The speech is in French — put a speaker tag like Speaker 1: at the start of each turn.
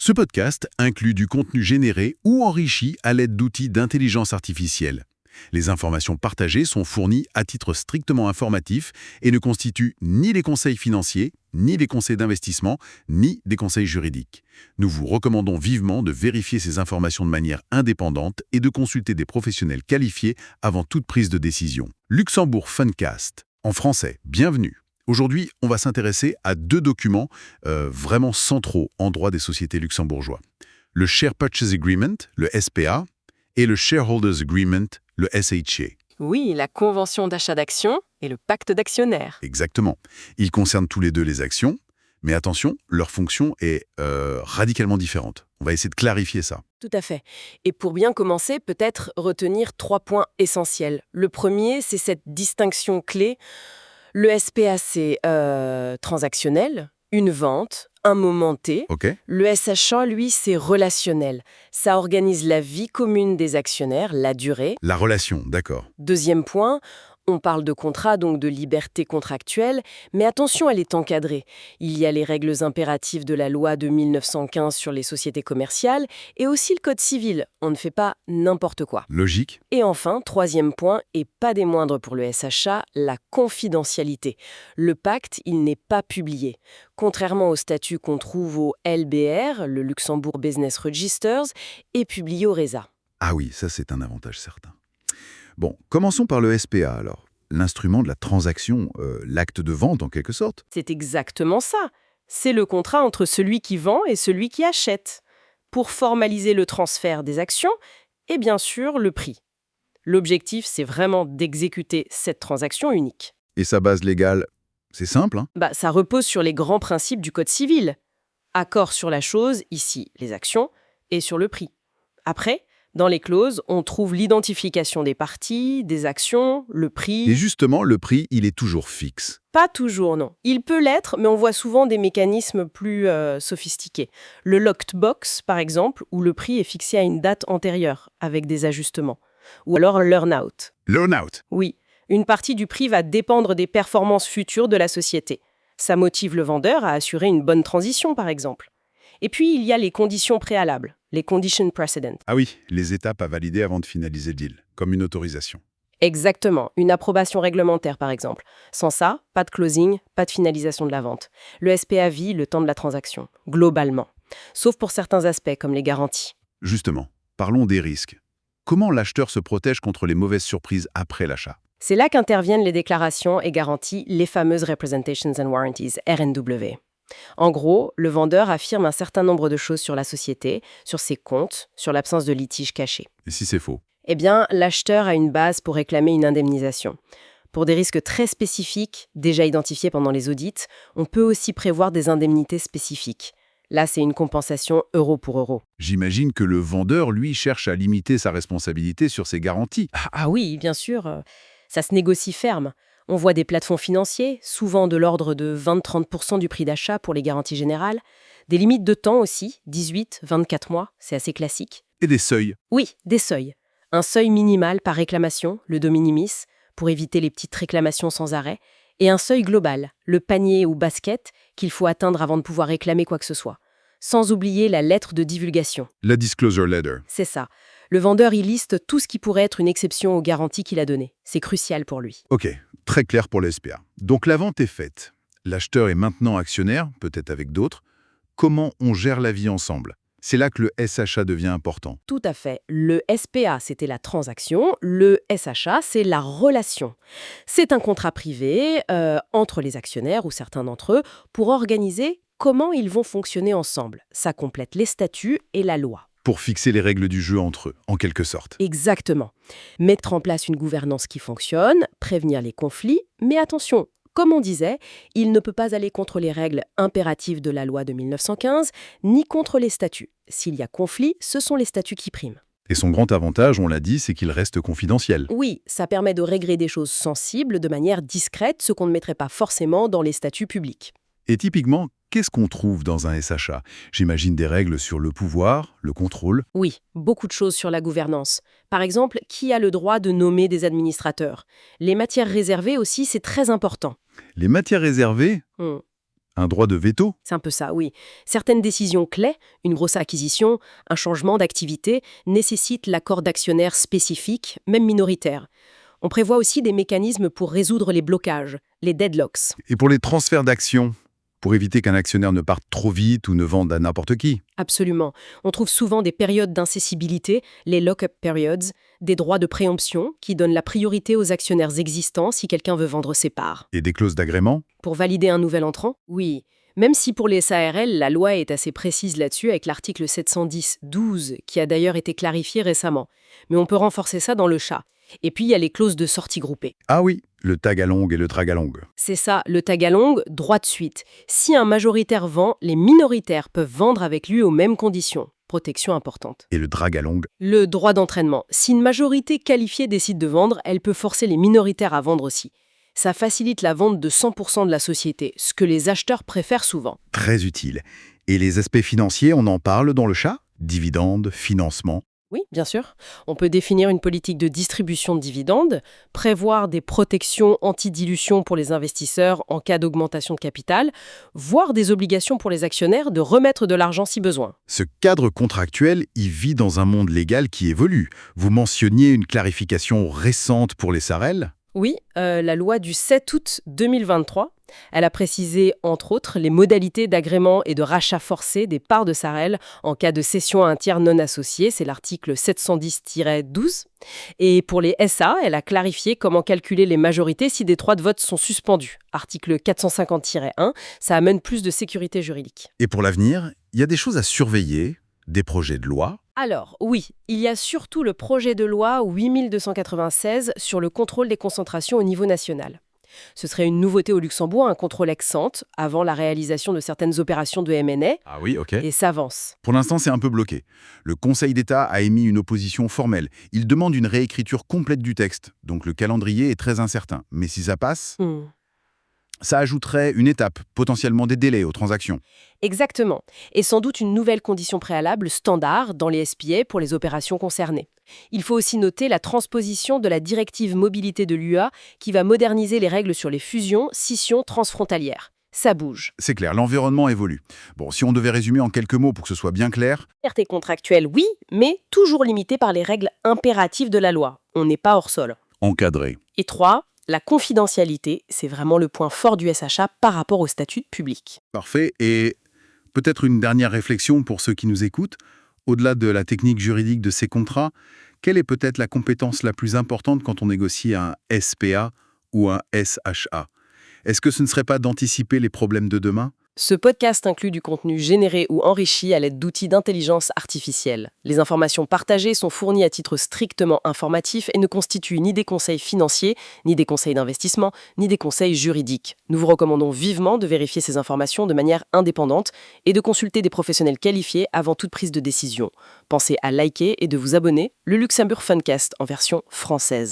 Speaker 1: Ce podcast inclut du contenu généré ou enrichi à l'aide d'outils d'intelligence artificielle. Les informations partagées sont fournies à titre strictement informatif et ne constituent ni des conseils financiers, ni des conseils d'investissement, ni des conseils juridiques. Nous vous recommandons vivement de vérifier ces informations de manière indépendante et de consulter des professionnels qualifiés avant toute prise de décision. Luxembourg Funcast. En français, bienvenue. Aujourd'hui, on va s'intéresser à deux documents vraiment centraux en droit des sociétés luxembourgeois. Le Share Purchase Agreement, le SPA, et le Shareholders Agreement, le SHA.
Speaker 2: Oui, la convention d'achat d'actions et le pacte d'actionnaires.
Speaker 1: Exactement. Ils concernent tous les deux les actions, mais attention, leur fonction est radicalement différente. On va essayer de clarifier ça.
Speaker 2: Tout à fait. Et pour bien commencer, peut-être retenir 3 points essentiels. Le premier, c'est cette distinction clé. Le SPA, c'est transactionnel, une vente, un moment T.
Speaker 1: OK.
Speaker 2: Le SHA, lui, c'est relationnel. Ça organise la vie commune des actionnaires, la durée.
Speaker 1: La relation, d'accord.
Speaker 2: Deuxième point, on parle de contrat, donc de liberté contractuelle, mais attention, elle est encadrée. Il y a les règles impératives de la loi de 1915 sur les sociétés commerciales et aussi le code civil. On ne fait pas n'importe quoi.
Speaker 1: Logique.
Speaker 2: Et enfin, troisième point, et pas des moindres pour le SHA, la confidentialité. Le pacte, il n'est pas publié. Contrairement au statut qu'on trouve au LBR, le Luxembourg Business Registers, est publié au RESA.
Speaker 1: Ah oui, ça c'est un avantage certain. Bon, commençons par le SPA alors. L'instrument de la transaction, l'acte de vente en quelque sorte.
Speaker 2: C'est exactement ça. C'est le contrat entre celui qui vend et celui qui achète, pour formaliser le transfert des actions et bien sûr le prix. L'objectif, c'est vraiment d'exécuter cette transaction unique.
Speaker 1: Et sa base légale, c'est simple, hein.
Speaker 2: Ça repose sur les grands principes du Code civil. Accord sur la chose, ici les actions, et sur le prix. Après, dans les clauses, on trouve l'identification des parties, des actions, le prix.
Speaker 1: Et justement, le prix, il est toujours fixe.
Speaker 2: Pas toujours, non. Il peut l'être, mais on voit souvent des mécanismes plus sophistiqués. Le locked box, par exemple, où le prix est fixé à une date antérieure, avec des ajustements. Ou alors l'earn-out.
Speaker 1: L'earn-out.
Speaker 2: Oui, une partie du prix va dépendre des performances futures de la société. Ça motive le vendeur à assurer une bonne transition, par exemple. Et puis, il y a les conditions préalables, les conditions precedent.
Speaker 1: Ah oui, les étapes à valider avant de finaliser le deal, comme une autorisation.
Speaker 2: Exactement, une approbation réglementaire, par exemple. Sans ça, pas de closing, pas de finalisation de la vente. Le SPA vit le temps de la transaction, globalement. Sauf pour certains aspects, comme les garanties.
Speaker 1: Justement, parlons des risques. Comment l'acheteur se protège contre les mauvaises surprises après l'achat?
Speaker 2: C'est là qu'interviennent les déclarations et garanties, les fameuses Representations and Warranties, RNW. En gros, le vendeur affirme un certain nombre de choses sur la société, sur ses comptes, sur l'absence de litige caché.
Speaker 1: Et si c'est faux?
Speaker 2: Eh bien, l'acheteur a une base pour réclamer une indemnisation. Pour des risques très spécifiques, déjà identifiés pendant les audits, on peut aussi prévoir des indemnités spécifiques. Là, c'est une compensation euro pour euro.
Speaker 1: J'imagine que le vendeur, lui, cherche à limiter sa responsabilité sur ses garanties.
Speaker 2: Ah oui, bien sûr, ça se négocie ferme. On voit des plafonds financiers, souvent de l'ordre de 20-30% du prix d'achat pour les garanties générales. Des limites de temps aussi, 18-24 mois, c'est assez classique.
Speaker 1: Et des seuils.
Speaker 2: Oui, des seuils. Un seuil minimal par réclamation, le de minimis, pour éviter les petites réclamations sans arrêt, et un seuil global, le panier ou basket, qu'il faut atteindre avant de pouvoir réclamer quoi que ce soit. Sans oublier la lettre de divulgation.
Speaker 1: La disclosure letter.
Speaker 2: C'est ça. Le vendeur y liste tout ce qui pourrait être une exception aux garanties qu'il a données. C'est crucial pour lui.
Speaker 1: Ok, très clair pour le SPA. Donc la vente est faite. L'acheteur est maintenant actionnaire, peut-être avec d'autres. Comment on gère la vie ensemble? C'est là que le SHA devient important.
Speaker 2: Tout à fait. Le SPA, c'était la transaction. Le SHA, c'est la relation. C'est un contrat privé entre les actionnaires ou certains d'entre eux pour organiser comment ils vont fonctionner ensemble. Ça complète les statuts et la loi.
Speaker 1: Pour fixer les règles du jeu entre eux, en quelque sorte.
Speaker 2: Exactement. Mettre en place une gouvernance qui fonctionne, prévenir les conflits, mais attention, comme on disait, il ne peut pas aller contre les règles impératives de la loi de 1915, ni contre les statuts. S'il y a conflit, ce sont les statuts qui priment.
Speaker 1: Et son grand avantage, on l'a dit, c'est qu'il reste confidentiel.
Speaker 2: Oui, ça permet de régler des choses sensibles de manière discrète, ce qu'on ne mettrait pas forcément dans les statuts publics.
Speaker 1: Et typiquement, qu'est-ce qu'on trouve dans un SHA? J'imagine des règles sur le pouvoir, le contrôle.
Speaker 2: Oui, beaucoup de choses sur la gouvernance. Par exemple, qui a le droit de nommer des administrateurs? Les matières réservées aussi, c'est très important.
Speaker 1: Les matières réservées? Un droit de veto?
Speaker 2: C'est un peu ça, oui. Certaines décisions clés, une grosse acquisition, un changement d'activité, nécessitent l'accord d'actionnaires spécifiques, même minoritaires. On prévoit aussi des mécanismes pour résoudre les blocages, les deadlocks.
Speaker 1: Et pour les transferts d'actions, pour éviter qu'un actionnaire ne parte trop vite ou ne vende à n'importe qui?
Speaker 2: Absolument. On trouve souvent des périodes d'incessibilité, les lock-up periods, des droits de préemption qui donnent la priorité aux actionnaires existants si quelqu'un veut vendre ses parts.
Speaker 1: Et des clauses d'agrément?
Speaker 2: Pour valider un nouvel entrant? Oui. Même si pour les SARL, la loi est assez précise là-dessus avec l'article 710-12 qui a d'ailleurs été clarifié récemment. Mais on peut renforcer ça dans le chat. Et puis il y a les clauses de sortie groupée.
Speaker 1: Ah oui, le tag along et le drag along.
Speaker 2: C'est ça, le tag along, droit de suite. Si un majoritaire vend, les minoritaires peuvent vendre avec lui aux mêmes conditions. Protection importante.
Speaker 1: Et le drag along?
Speaker 2: Le droit d'entraînement. Si une majorité qualifiée décide de vendre, elle peut forcer les minoritaires à vendre aussi. Ça facilite la vente de 100% de la société, ce que les acheteurs préfèrent souvent.
Speaker 1: Très utile. Et les aspects financiers, on en parle dans le chat? Dividendes, financement?
Speaker 2: Oui, bien sûr. On peut définir une politique de distribution de dividendes, prévoir des protections anti-dilution pour les investisseurs en cas d'augmentation de capital, voire des obligations pour les actionnaires de remettre de l'argent si besoin.
Speaker 1: Ce cadre contractuel, il vit dans un monde légal qui évolue. Vous mentionniez une clarification récente pour les SARL?
Speaker 2: Oui, la loi du 7 août 2023, elle a précisé, entre autres, les modalités d'agrément et de rachat forcé des parts de SARL en cas de cession à un tiers non associé, c'est l'article 710-12. Et pour les SA, elle a clarifié comment calculer les majorités si des droits de vote sont suspendus. Article 450-1, ça amène plus de sécurité juridique.
Speaker 1: Et pour l'avenir, il y a des choses à surveiller, des projets de loi?
Speaker 2: Alors, oui, il y a surtout le projet de loi 8296 sur le contrôle des concentrations au niveau national. Ce serait une nouveauté au Luxembourg, un contrôle ex-ante, avant la réalisation de certaines opérations de M&A,
Speaker 1: Ah oui, ok.
Speaker 2: et ça avance.
Speaker 1: Pour l'instant, c'est un peu bloqué. Le Conseil d'État a émis une opposition formelle. Il demande une réécriture complète du texte, donc le calendrier est très incertain. Mais si ça passe, ça ajouterait une étape, potentiellement des délais aux transactions.
Speaker 2: Exactement. Et sans doute une nouvelle condition préalable standard dans les SPA pour les opérations concernées. Il faut aussi noter la transposition de la directive mobilité de l'UA qui va moderniser les règles sur les fusions, scissions transfrontalières. Ça bouge.
Speaker 1: C'est clair, l'environnement évolue. Bon, si on devait résumer en quelques mots pour que ce soit bien clair,
Speaker 2: Liberté contractuelle, oui, mais toujours limitée par les règles impératives de la loi. On n'est pas hors sol.
Speaker 1: encadré.
Speaker 2: Et 3, la confidentialité, c'est vraiment le point fort du SHA par rapport au statut public.
Speaker 1: Parfait. Et peut-être une dernière réflexion pour ceux qui nous écoutent. Au-delà de la technique juridique de ces contrats, quelle est peut-être la compétence la plus importante quand on négocie un SPA ou un SHA? Est-ce que ce ne serait pas d'anticiper les problèmes de demain?
Speaker 2: Ce podcast inclut du contenu généré ou enrichi à l'aide d'outils d'intelligence artificielle. Les informations partagées sont fournies à titre strictement informatif et ne constituent ni des conseils financiers, ni des conseils d'investissement, ni des conseils juridiques. Nous vous recommandons vivement de vérifier ces informations de manière indépendante et de consulter des professionnels qualifiés avant toute prise de décision. Pensez à liker et de vous abonner, le Luxembourg Funcast en version française.